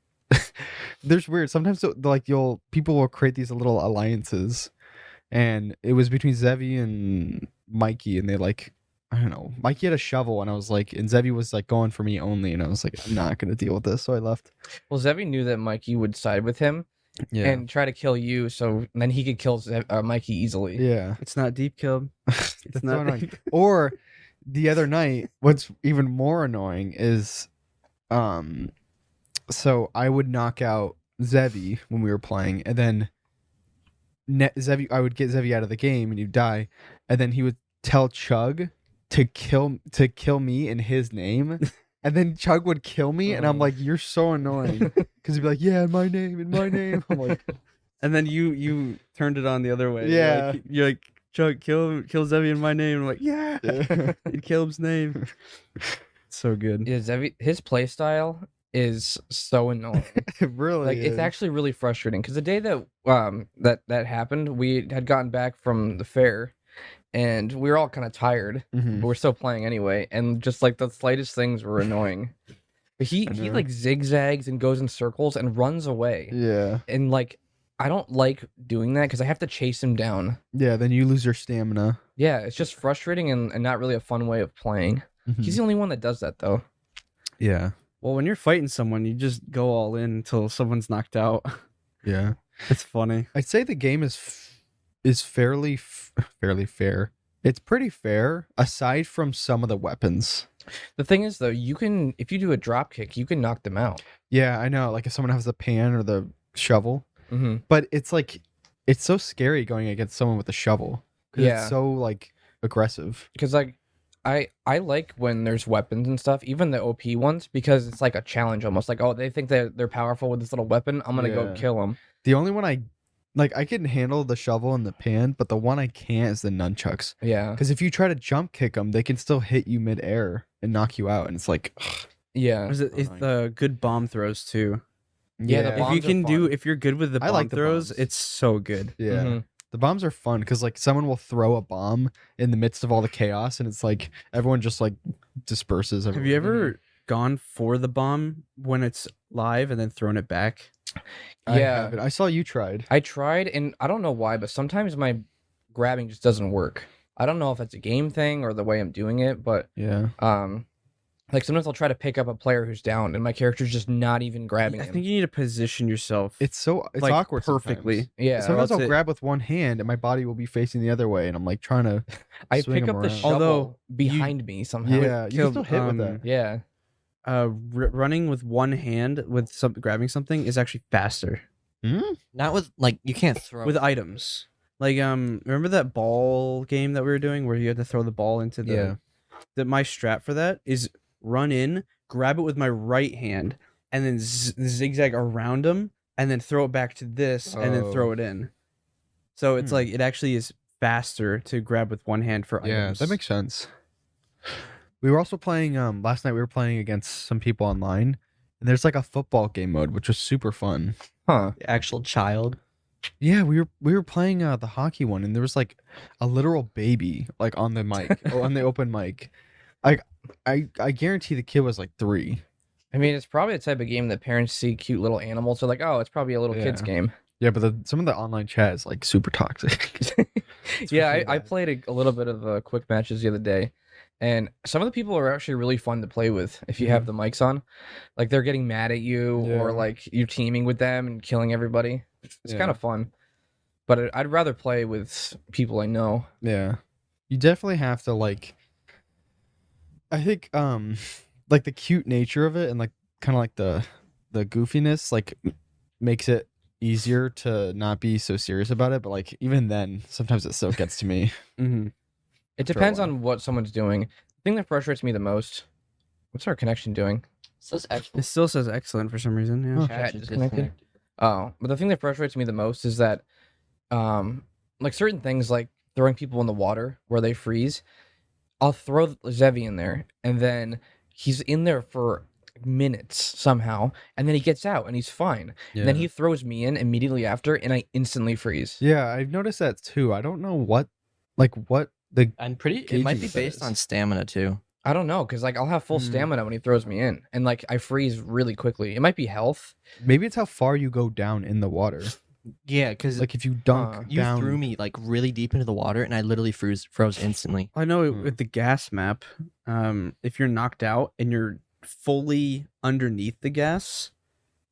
there's weird sometimes like people will create these little alliances, and it was between Zevi and Mikey, and they like I don't know, Mikey had a shovel and I was like, and Zevi was like going for me only, and I was like, I'm not gonna deal with this, so I left. Well, Zevi knew that Mikey would side with him and try to kill you, so then he could kill Mikey easily. yeah. It's not deep kill. That's It's so not. annoying. Or the other night, what's even more annoying is, so I would knock out Zevi when we were playing, and then Zevi, I would get Zevi out of the game, and he'd die, and then he would tell Chug to kill me in his name, and then Chug would kill me, and I'm Oh. like, you're so annoying, because he'd be like, yeah, in my name. I'm like, And then you turned it on the other way. Yeah. You're like Chug, kill Zevi in my name. I'm like, yeah. yeah. He'd kill his name. So good. Yeah, Zevi, his play style is so annoying. It really Like is. it's actually really frustrating because the day that that happened, we had gotten back from the fair, and we were all kind of tired, Mhm. but we're still playing anyway. And just like the slightest things were annoying. But he I know. like zigzags and goes in circles and runs away, Yeah. and like I don't like doing that because I have to chase him down. Yeah, then you lose your stamina. Yeah, it's just frustrating and not really a fun way of playing. Mm-hmm. He's the only one that does that though. Yeah. Well, when you're fighting someone, you just go all in until someone's knocked out. Yeah. It's funny. I'd say the game is fairly fair. It's pretty fair aside from some of the weapons. The thing is though, you can if you do a drop kick, you can knock them out. Yeah, I know. Like if someone has the pan or the shovel, Mm-hmm. but it's like it's so scary going against someone with a shovel. 'Cause Yeah. It's so like aggressive. Because like I like when there's weapons and stuff, even the OP ones, because it's like a challenge almost. Like, oh, they think they're powerful with this little weapon. I'm gonna go Yeah. kill them. The only one I can handle the shovel and the pan, but the one I can't is the nunchucks. Yeah, Because if you try to jump kick them, they can still hit you midair and knock you out, and it's like, yeah. It's annoying. the good bomb throws too. Yeah, the If bombs you are can fun. if you're good with the I bomb like the throws, bombs. it's so good. Yeah. Mhm. The bombs are fun because like someone will throw a bomb in the midst of all the chaos, and it's like everyone just like disperses. Have you ever gone for the bomb when it's live and then thrown it back? Yeah. I saw you tried. I tried, and I don't know why, but sometimes my grabbing just doesn't work. I don't know if it's a game thing or the way I'm doing it, but Yeah. like sometimes I'll try to pick up a player who's down, and my character's just not even grabbing I him. think you need to position yourself. It's like, awkward perfectly. sometimes. Yeah, Sometimes That's I'll it. grab with one hand and my body will be facing the other way, and I'm like trying to. I swing pick 'em up the around. shovel Although behind me somehow. Yeah, you can Caleb, still hit with that. Yeah. Running with one hand with grabbing something is actually faster Not with like you can't throw. with items. Like remember that ball game that we were doing where you had to throw the ball into the Yeah. that my strat for that is run in, grab it with my right hand, and then zigzag around them, and then throw it back to this, and then throw Oh. it in. So it's Hmm. like it actually is faster to grab with one hand for Yeah, items. that makes sense. We were also playing last night. We were playing against some people online, and there's like a football game mode, which was super fun. Huh. the actual child. Yeah, we were playing the hockey one, and there was like a literal baby like on the mic, on the open mic. I guarantee the kid was like 3. I mean, it's probably the type of game that parents see cute little animals. They're like, oh, it's probably a little kid's Yeah. game. Yeah, but some of the online chat is like super toxic. Yeah, really I bad. played a little bit of quick matches the other day, and some of the people are actually really fun to play with if you have the mics on. Like they're getting mad at you, or Yeah. like you're teaming with them and killing everybody. It's Yeah. kind of fun, but I'd rather play with people I know. Yeah, you definitely have to like. I think like the cute nature of it and like kind of like the goofiness like makes it easier to not be so serious about it, but like even then sometimes it still gets to me. Mm-hmm. It After a depends while. on what someone's doing. The thing that frustrates me the most. What's our connection doing? Says It excellent. still says excellent for some reason. Yeah. Huh. Chat Chat is disconnected? Oh, but the thing that frustrates me the most is that, like certain things like throwing people in the water where they freeze. I'll throw Zevi in there, and then he's in there for minutes somehow, and then he gets out and he's fine. And then he throws me in immediately after, and I instantly freeze. Yeah, I've noticed that too. I don't know what the I'm pretty. It gauging might be that based is. on stamina too. I don't know, because like I'll have full Hmm. stamina when he throws me in, and like I freeze really quickly. It might be health. maybe it's how far you go down in the water. Yeah, because Like if you dunk you down, threw me like really deep into the water, and I literally froze instantly. I know Hmm. with the gas map, if you're knocked out and you're fully underneath the gas,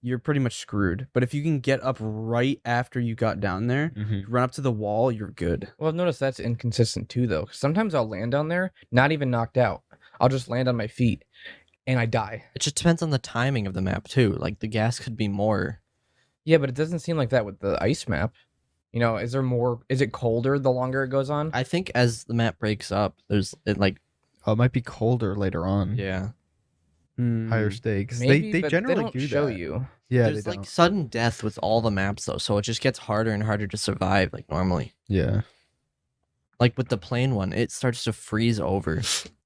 you're pretty much screwed. But if you can get up right after you got down there, Mhm. run up to the wall, you're good. Well, I've noticed that's inconsistent too, though. 'Cause sometimes I'll land down there, not even knocked out. I'll just land on my feet, and I die. It just depends on the timing of the map too. Like the gas could be more. Yeah, but it doesn't seem like that with the ice map. You know, is there more? Is it colder the longer it goes on? I think as the map breaks up, there's it like Oh, it might be colder later on. yeah. Higher Mm. stakes. Maybe, they but generally they don't do show that. you. Yeah, There's they like don't. sudden death with all the maps though, so it just gets harder and harder to survive like normally. Yeah. Like with the plane one, it starts to freeze over.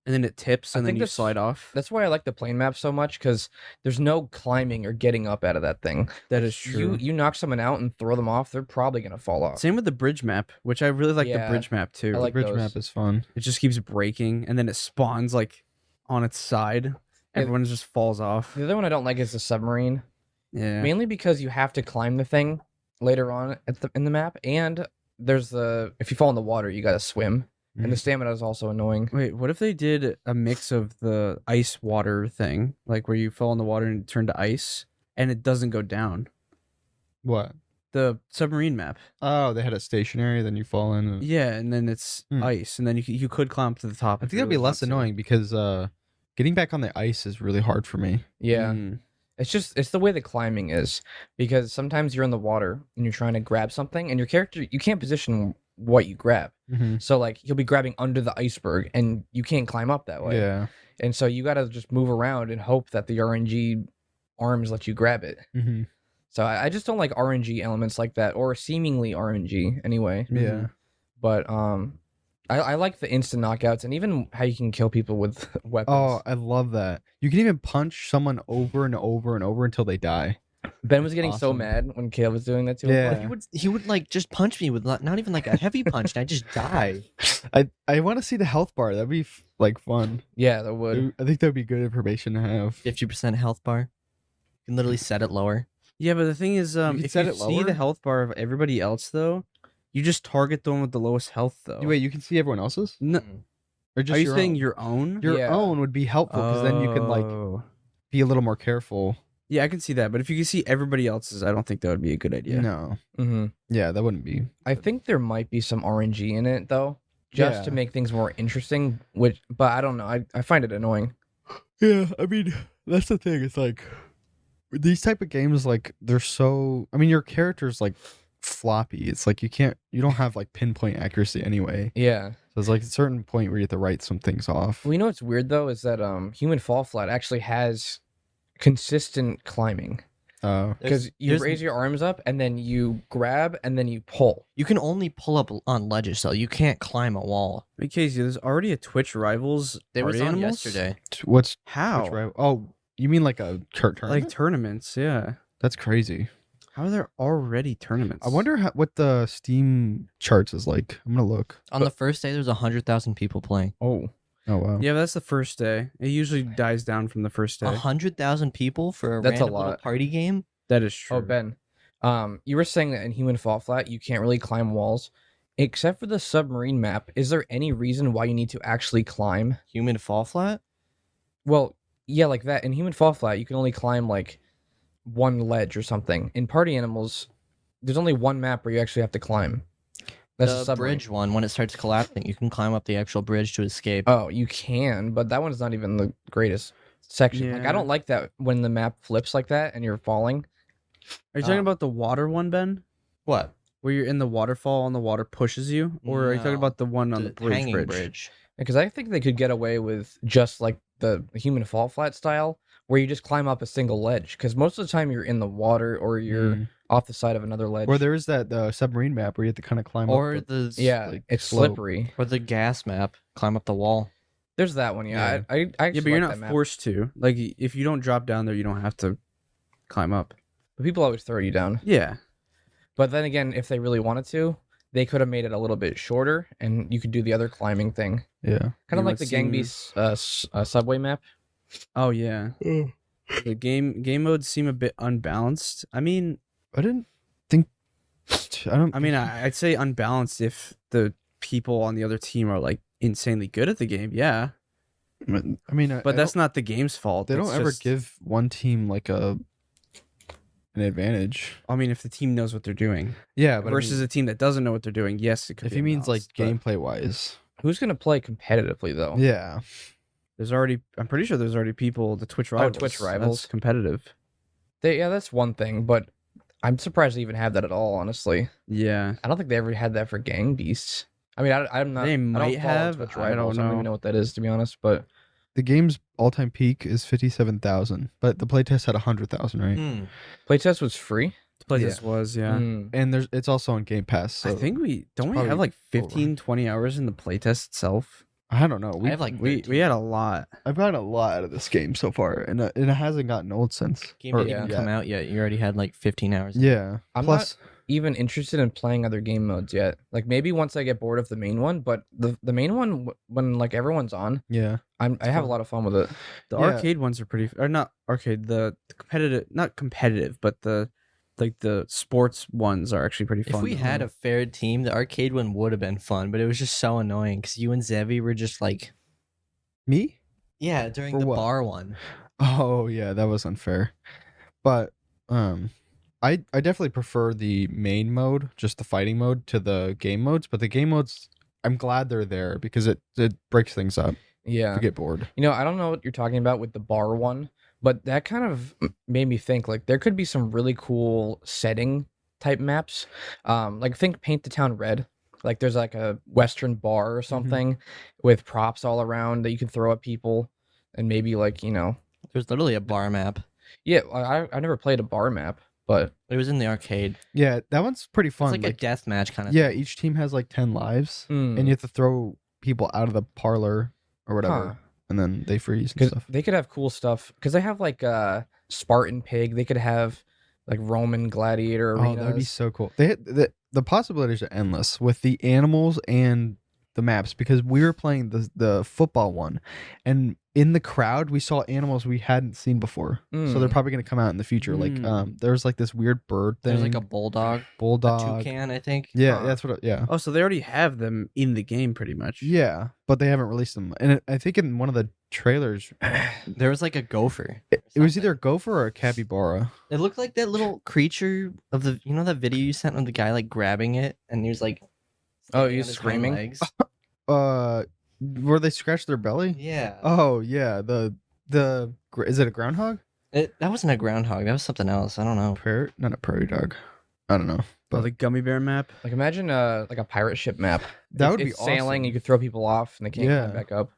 And then it tips, I and then think you that's- slide off. That's why I like the plane map so much, because there's no climbing or getting up out of that thing. That is true. You knock someone out and throw them off, they're probably gonna fall off. Same with the bridge map, which I really like Yeah, the bridge map too. I The like bridge those. map is fun. It just keeps breaking, and then it spawns like on its side. Everyone just falls off. The other one I don't like is the submarine, Yeah. mainly because you have to climb the thing later on in the map, and there's if you fall in the water, you gotta swim, and the stamina is also annoying. Wait, what if they did a mix of the ice water thing, like where you fall in the water and turn to ice, and it doesn't go down? What? The submarine map. Oh, they had it stationary, then you fall in. And... Yeah, and then it's Hmm. ice, and then you could climb up to the top. I if think you that'd be really less want to. annoying because getting back on the ice is really hard for me. Yeah. Mm. It's the way the climbing is, because sometimes you're in the water and you're trying to grab something, and your character, you can't position what you grab. Mm-hmm. So like he'll be grabbing under the iceberg, and you can't climb up that way. Yeah. And so you gotta just move around and hope that the RNG arms let you grab it. Mm-hmm. So I just don't like RNG elements like that, or seemingly RNG anyway. Yeah. But I like the instant knockouts, and even how you can kill people with weapons. Oh, I love that. You can even punch someone over and over and over until they die. Ben was getting so awesome. mad when Caleb was doing that to him. Yeah. Like, He would like just punch me with not even like a heavy punch, and I just die. I want to see the health bar. That'd be like fun. yeah, that would. I think that'd be good information to have. 50% health bar. You can literally set it lower. Yeah, but the thing is, can if set you it see lower? the health bar of everybody else, though, you just target the one with the lowest health, though. Wait, you can see everyone else's, No, or just are you your saying own? your own? Your Yeah. own would be helpful because then you can like Oh. be a little more careful. Yeah, I can see that, but if you can see everybody else's, I don't think that would be a good idea. No. hmm Yeah, that wouldn't be. I think there might be some RNG in it though, just to Yeah. make things more interesting. But I don't know. I find it annoying. Yeah, I mean that's the thing. It's like these type of games, like they're so. I mean, your character's like floppy. It's like you don't have like pinpoint accuracy anyway. Yeah. So it's like a certain point where you have to write some things off. Well, you know what's weird though is that Human Fall Flat actually has consistent climbing, because you there's- raise your arms up and then you grab and then you pull. You can only pull up on ledges, so you can't climb a wall. Wait, Casey, there's already a Twitch Rivals There was Party on Animals? yesterday. What's How? which rival- Oh, you mean like a tournament? Like tournaments, yeah. That's crazy. How are there already tournaments? I wonder what the Steam charts is like. I'm gonna look. On the first day, there was 100,000 people playing. Oh, Oh wow. Yeah, but that's the first day. It usually dies down from the first day. 100,000 people for a That's a random little lot. party game. That is true. oh, Ben. You were saying that in Human Fall Flat you can't really climb walls, except for the submarine map. Is there any reason why you need to actually climb? Human fall flat. Well, yeah, like that. In Human Fall Flat, you can only climb like one ledge or something. In Party Animals, there's only one map where you actually have to climb. That's a the submarine. bridge one, when it starts collapsing, you can climb up the actual bridge to escape. Oh, you can, but that one's not even the greatest section. Like I Yeah. don't like that when the map flips like that and you're falling. Are you talking Oh. about the water one, Ben? What? Where you're in the waterfall and the water pushes you? Or are you talking No, about the one on the hanging bridge? Because I think they could get away with just like the human fall flat style, where you just climb up a single ledge. Because most of the time you're in the water or you're off the side of another ledge. Or there is that submarine map where you have to kind of climb Or up. the yeah, like, it's slope. slippery. or the gas map, climb up the wall. There's that one. Yeah, I Yeah, actually but you're like not that map. forced to. Like, if you don't drop down there, you don't have to climb up. But people always throw you down. Yeah. But then again, if they really wanted to, they could have made it a little bit shorter, and you could do the other climbing thing. Yeah. Kind You of like want the seeing- Gangbee subway map. Oh, yeah. The game modes seem a bit unbalanced. I mean, I didn't think. I'd say unbalanced if the people on the other team are like insanely good at the game. Yeah. I mean, But that's not the game's fault. They don't That's ever just- give one team like an advantage. I mean, if the team knows what they're doing Yeah, but versus a team that doesn't know what they're doing, yes, it could if be he means like unbalanced, but gameplay wise, Who's gonna play competitively though? yeah. there's already. I'm pretty sure there's already people. The Twitch rivals. Twitch That's rivals. competitive. That's one thing, but I'm surprised they even have that at all. Honestly, Yeah. I don't think they ever had that for Gang Beasts. I mean, I'm not. They I don't might follow have, Twitch I don't rivals. I don't know. even know what that is, to be honest. But The game's all-time peak is 57,000, but the playtest had 100,000, right? Hmm. playtest was free. Playtest was Mm. And it's also on Game Pass. So I think we don't we probably have like over. 15, 20 hours in the playtest itself. I don't know. I have like We 13. had a lot. I've gotten a lot out of this game so far, and it hasn't gotten old since. Game Or- didn't even yeah. come out yet. You already had like 15 hours. Yeah. I'm Plus, Even interested in playing other game modes yet. Like maybe once I get bored of the main one, but the main one when like everyone's on, yeah. I have a fun. lot of fun with it. The Yeah. arcade ones are pretty, or not arcade. The competitive, not competitive, but the sports ones are actually pretty fun. If we had a fair team, the arcade one would have been fun, but it was just so annoying because you and Zevi were just like, Me? yeah, during For the what? bar one. Oh yeah, that was unfair. But I definitely prefer the main mode, just the fighting mode, to the game modes. But the game modes, I'm glad they're there because it breaks things up. Yeah. You get bored. You know, I don't know what you're talking about with the bar one, but that kind of made me think like there could be some really cool setting type maps. Like think Paint the Town Red. Like there's like a Western bar or something with props all around that you can throw at people, and maybe like There's literally a bar map. yeah. I never played a bar map, but It was in the arcade. Yeah, that one's pretty fun. It's like a death match kind of yeah, each team has like 10 lives, and you have to throw people out of the parlor or whatever, and then they freeze and because stuff. they could have cool stuff. Because they have like Spartan Pig. They could have like Roman Gladiator Oh, arenas. that'd be so cool. The possibilities are endless with the animals and the maps, because we were playing the football one, and in the crowd we saw animals we hadn't seen before. So they're probably going to come out in the future. Like there's like this weird bird thing. There's like a bulldog, a bulldog. toucan, I think. Yeah, Huh. that's what. Yeah, Oh, so they already have them in the game, pretty much. yeah, but they haven't released them. And I think in one of the trailers, There was like a gopher. it was something. either a gopher or a capybara. It looked like that little creature of the, you know, that video you sent of the guy like grabbing it and he was like, Oh, standing he was on his hind screaming? legs? Where they scratch their belly. Yeah. Oh yeah, is it a groundhog? That wasn't a groundhog. That was something else. I don't know. Prairie, not a prairie dog. I don't know. Oh, the gummy bear map. Like imagine like a pirate ship map. That It's- would be it's sailing. awesome. You could throw people off and they can't Yeah. come back up.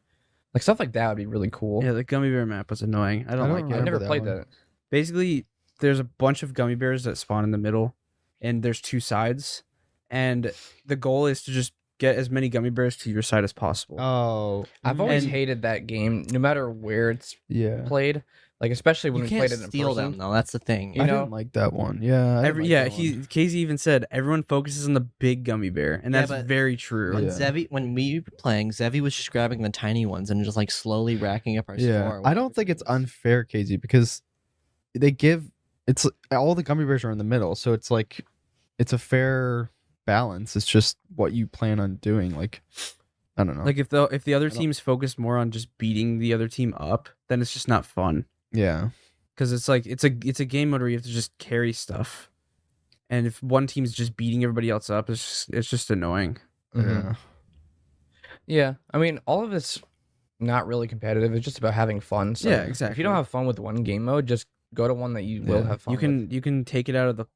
Like stuff like that would be really cool. Yeah, the gummy bear map was annoying. I don't don't like remember I it. never that played one. that. Basically, there's a bunch of gummy bears that spawn in the middle, and there's two sides, and the goal is to just get as many gummy bears to your side as possible. Oh, I've always And- hated that game, no matter where it's yeah. played. Like especially when You we can't played it in steal person. them though. That's the thing. You I know? didn't like that one. Yeah. I didn't like that one. Casey even said everyone focuses on the big gummy bear, and Yeah, that's but very true. When Yeah. when we were playing, Zevi was just grabbing the tiny ones and just like slowly racking up our Yeah. score. I don't think it's unfair, Casey, because they give it's all the gummy bears are in the middle, so it's like it's a fair balance. It's just what you plan on doing. Like I don't know. Like if the other don't- team's focused more on just beating the other team up, then it's just not fun. yeah. Because it's like it's a game mode where you have to just carry stuff, and if one team's just beating everybody else up, it's just annoying. Mhm. Yeah, I mean, all of it's not really competitive. It's just about having fun. So Yeah, If exactly. you don't have fun with one game mode, just go to one that you will Yeah. have fun. You can take it out of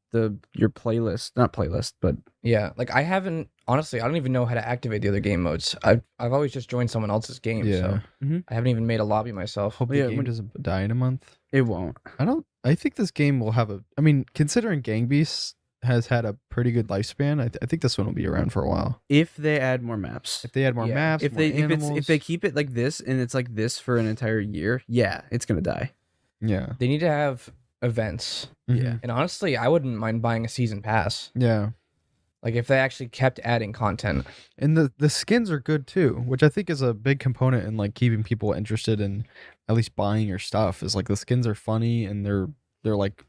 your playlist, not playlist, but Yeah, like I haven't honestly. I don't even know how to activate the other game modes. I've always just joined someone else's game. Yeah. So Mhm. I haven't even made a lobby myself. Hope Yeah, the game when- doesn't die in a month. it won't. I think this game will have a. I mean, considering Gang Beasts has had a pretty good lifespan, I think this one will be around for a while. If they add more maps, If they add more Yeah. maps, if more they animals, if they keep it like this and it's like this for an entire year, yeah, it's gonna die. yeah, They need to have events. Mhm. And honestly, I wouldn't mind buying a season pass. yeah. Like if they actually kept adding content. And the skins are good too, which I think is a big component in like keeping people interested in at least buying your stuff. Is like the skins are funny and they're like,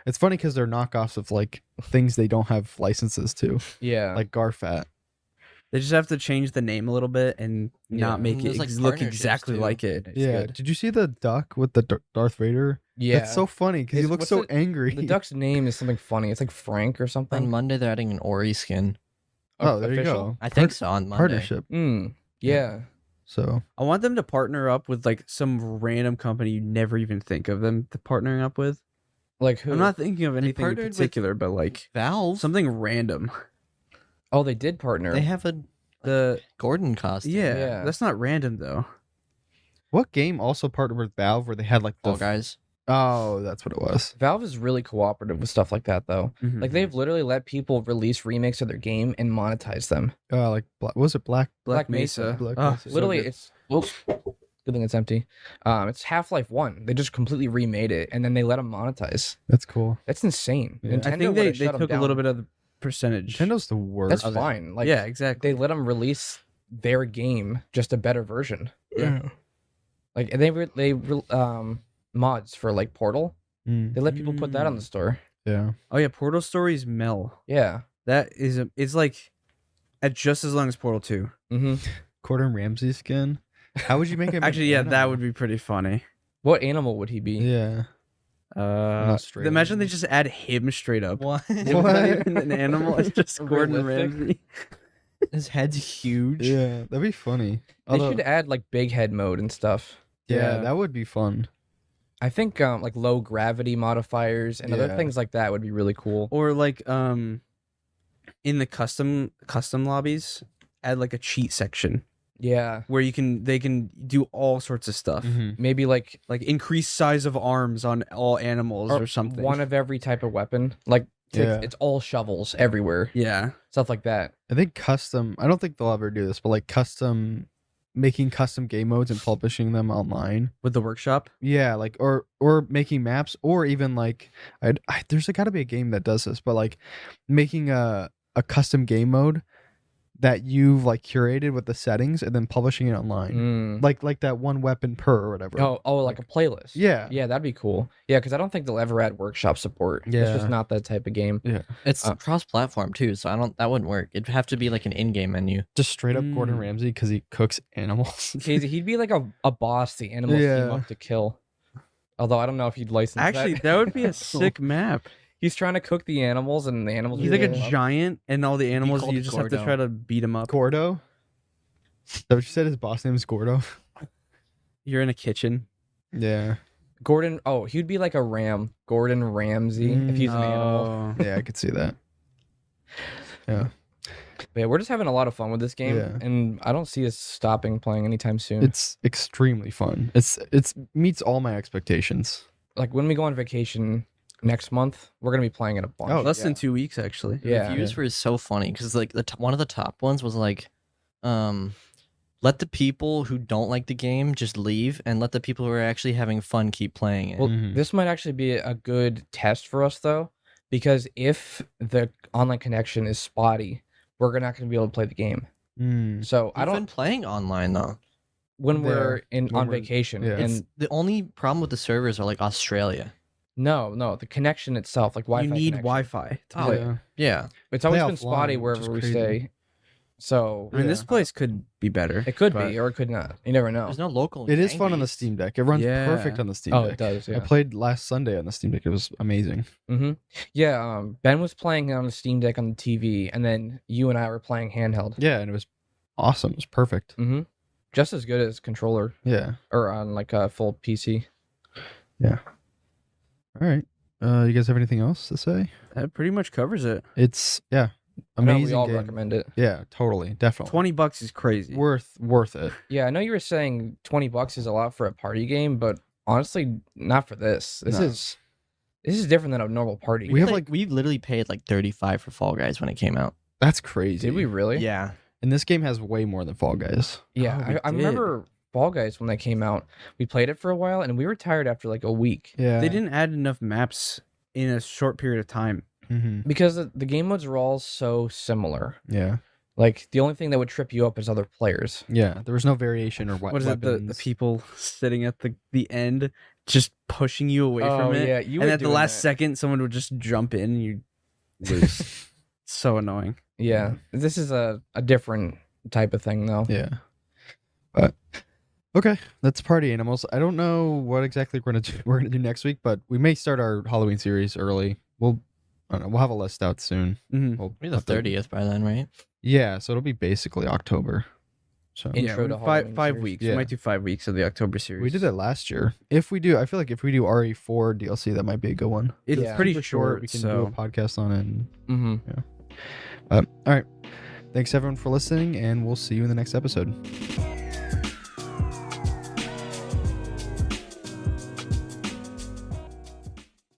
it's funny because they're knockoffs of like things they don't have licenses to, Yeah. like Garfat. They just have to change the name a little bit and not Yeah. make And it there's, like, look partnerships, exactly too. like it. It's Yeah. good. Did you see the duck with the Darth Vader? yeah. That's so funny because he Is- looks what's so the- angry. The duck's name is something funny. It's like Frank or On something. Monday they're adding an Ori skin. Oh, there you Official? go. I think so on Monday. Partnership. Yeah. So I want them to partner up with like some random company you never even think of them to partnering up with. Like who? I'm not thinking of anything in partnered with- particular, but like Valve. something random. Oh, they did partner. They have a The Gordon costume. Yeah. that's not random though. what game also partnered with Valve where they had like the Fall Guys. Oh, that's what it was. Valve is really cooperative with stuff like that, though. Mhm. Like they've literally let people release remakes of their game and monetize them. Like what was it Black? Black Mesa. Black Oh, Mesa. so Literally, good. it's oops, good thing it's empty. It's Half-Life 1. They just completely remade it and then they let them monetize. That's cool. That's insane. Yeah. Nintendo I think would've they shut 'em took a little down. bit of the percentage. Nintendo's the worst. That's fine. Like yeah, exactly. they let them release their game, just a better version. Yeah. Like and mods for like Portal. Mm, They let people put that on the store. yeah. Oh yeah, Portal Stories Mel. Yeah. That is it's like at just as long as Portal 2. Mm-hmm. Gordon Ramsay skin. How would you make it? Actually, yeah, that would be pretty funny. What animal would he be? Yeah. Australian. Imagine they just add him straight up. What? It's not even an animal. It's just Gordon Realistic? Ramsay. His head's huge. Yeah, that'd be funny. They Although- should add like big head mode and stuff. yeah, yeah. that would be fun. I think like low gravity modifiers and other Yeah. things like that would be really cool. Or like in the custom lobbies, add like a cheat section Yeah. where they can do all sorts of stuff. Mhm. Maybe like Like increase size of arms on all animals or something. one of every type of weapon. Like Yeah. it's all shovels everywhere. yeah. Stuff like that. I think custom. I don't think they'll ever do this, but like making custom game modes and publishing them online. With the workshop. Yeah, like or making maps, or even like there's got to be a game that does this, but like making a custom game mode that you've like curated with the settings and then publishing it online, Mm. like that one weapon per or whatever. Oh, like a playlist. Yeah. Yeah, that'd be cool. Yeah, because I don't think they'll ever add workshop support. It's Yeah. just not that type of game. It's Uh, cross-platform too, so that wouldn't work. It'd have to be like an in-game menu. Just straight up Gordon Mm. Ramsay because he cooks animals. He'd be like a boss the animals team Yeah. up to kill. Although I don't know if he'd license Actually, that. that would be a sick map. He's trying to cook the animals and the animals He's are like a eating him up. giant, and all the animals called you just have to Gordo. try to beat him up. Gordo. Is that what you said? His boss name is Gordo. You're in a kitchen. Yeah. Gordon. Oh, he'd be like a ram. Gordon Ramsay if he's an animal. Oh. Yeah, I could see that. Yeah. But yeah, we're just having a lot of fun with this game, Yeah. and I don't see us stopping playing anytime soon. It's extremely fun. It's meets all my expectations. Like when we go on vacation next month, we're gonna be playing it a bunch. Oh, Less than yeah. 2 weeks, actually. Yeah. The reviews were so funny because like one of the top ones was like, let the people who don't like the game just leave, and let the people who are actually having fun keep playing it. Well, Mhm. this might actually be a good test for us though, because if the online connection is spotty, we're not gonna be able to play the game. Mm. So I I've been don't playing online though. when There, we're when on we're- vacation yeah. and It's the only problem with the servers are like Australia. no, the connection itself, like Wi-Fi. You need connection. Wi-Fi. to Oh, play. yeah. Yeah, It's always play been spotty offline, which is wherever we crazy. stay. So I mean, this Yeah. place could be better. it could but- be or it could not. You never know. There's no local. It is fun on the Yankees. Steam Deck. It runs Yeah. perfect on the Steam Oh, Deck. it does. I Yeah. played last Sunday on the Steam Deck. It was amazing. Mm-hmm. Yeah. Ben was playing on the Steam Deck on the TV, and then you and I were playing handheld. Yeah, and it was awesome. It was perfect. Mm-hmm. Just as good as controller Yeah. or on like a full PC. All right. You guys have anything else to say? That pretty much covers it. It's I know amazing we all game. recommend it. Yeah, totally, definitely. $20 is crazy. worth it. Yeah, I know you were saying $20 is a lot for a party game, but honestly, not for this. This No. is different than a normal party. We game. have, we literally paid like 35 for Fall Guys when it came out. That's crazy. Did we really? Yeah. And this game has way more than Fall Guys. Yeah, Oh, we I remember Fall Guys when they came out. We played it for a while, and we were tired after like a week Yeah. They didn't add enough maps in a short period of time. Mm-hmm. because the game modes were all so similar. Yeah. Like the only thing that would trip you up is other players. Yeah. There was no variation or What is it? The weapons. people sitting at the end just pushing you away from it. yeah, you And were at the doing last that. second, someone would just jump in and you lose. So annoying. Yeah, this is a different type of thing though. Yeah. But okay, that's Party Animals. I don't know what exactly we're gonna do next week, but we may start our Halloween series early. I don't know, we'll have a list out soon. Mhm. We'll Maybe the have to- 30th by then, right? Yeah, so it'll be basically October. So Intro yeah, to five Halloween five series. weeks. Yeah. We might do 5 weeks of the October series. we did it last year. If we do, I feel like if we do RE4 DLC, that might be a good one. It's Yeah. pretty Super short, We can so do a podcast on it. And, Mm-hmm. all right. Thanks everyone for listening, and we'll see you in the next episode.